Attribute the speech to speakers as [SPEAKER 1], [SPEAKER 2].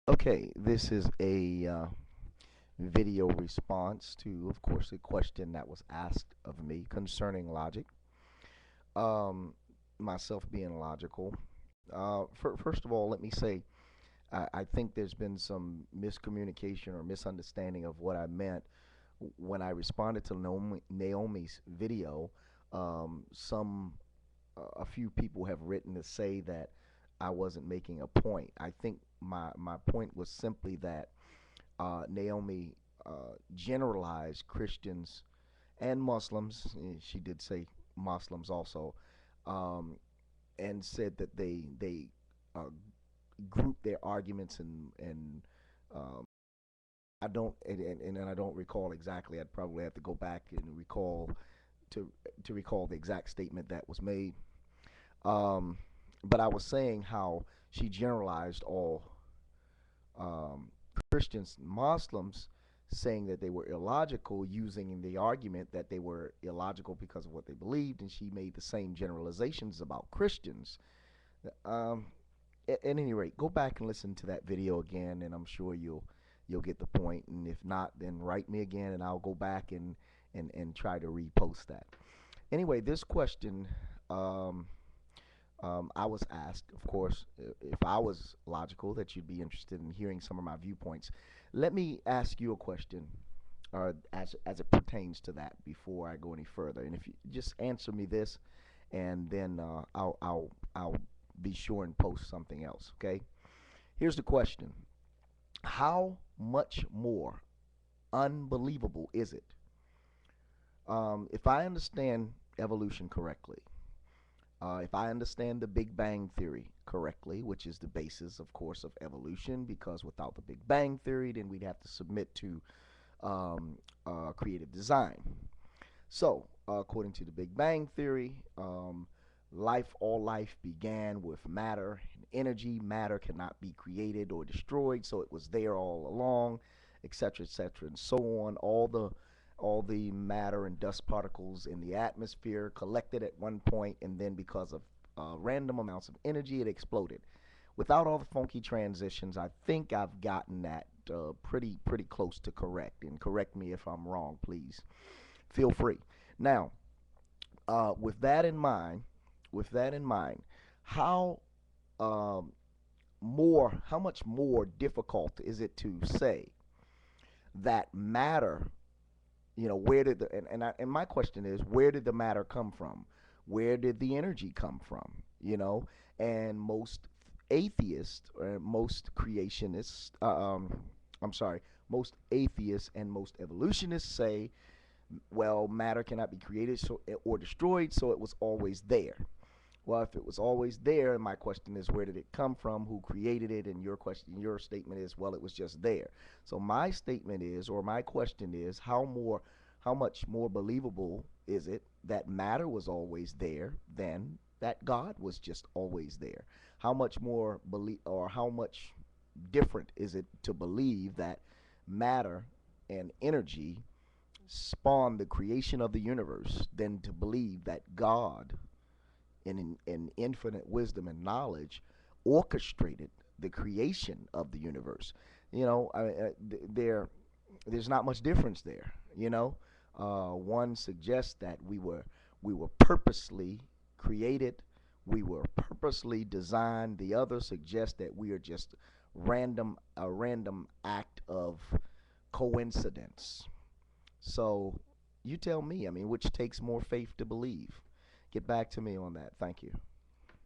[SPEAKER 1] Okay, this is a video response to, of course, a question that was asked of me concerning logic. Um, Myself being logical. First of all, let me say I think there's been some miscommunication or misunderstanding of what I meant when I responded to Naomi's video. A few people have written to say that I wasn't making a point. I think my point was simply that Naomi generalized Christians and Muslims. She did say Muslims also, um, and said that they uh, group their arguments and um, I don't and I don't recall exactly. I'd probably have to go back and recall to to recall the exact statement that was made. Um, but I was saying how she generalized all um, Christians, Muslims, saying that they were illogical, using the argument that they were illogical because of what they believed, and she made the same generalizations about Christians. Um, at any rate, go back and listen to that video again, and I'm sure you'll get the point. And if not, then write me again, and I'll go back and try to repost that. Anyway, this question. I was asked, of course, if I was logical, that you'd be interested in hearing some of my viewpoints. Let me ask you a question, as it pertains to that, before I go any further. And if you just answer me this, and then I'll be sure and post something else. Okay. Here's the question: how much more unbelievable is it? If I understand evolution correctly, if I understand the Big Bang Theory correctly, which is the basis, of course, of evolution, because without the Big Bang Theory, then we'd have to submit to creative design. So, according to the Big Bang Theory, all life began with matter and energy. Matter cannot be created or destroyed, so it was there all along, etc., and so on. All the matter and dust particles in the atmosphere collected at one point, and then because of random amounts of energy, it exploded. Without all the funky transitions, I think I've gotten that pretty close to correct. And correct me if I'm wrong, please. Feel free. Now, with that in mind, with that in mind, how um, how much more difficult is it to say that matter, where did and my question is, where did the matter come from? Where did the energy come from? And most atheists, or most creationists, I'm sorry, most atheists and most evolutionists say, well, matter cannot be created or destroyed, so it was always there. Well, if it was always there, and my question is, where did it come from? Who created it? And your statement is, well, it was just there. So my statement is, or my question is, how much more believable is it that matter was always there than that God was just always there? How much more believe, or how much different is it to believe that matter and energy spawned the creation of the universe than to believe that God, in infinite wisdom and knowledge, orchestrated the creation of the universe? There's not much difference there. One suggests that we were purposely created, we were purposely designed. The other suggests that we are just a random act of coincidence. So you tell me. I mean, which takes more faith to believe? Get back to me on that. Thank you.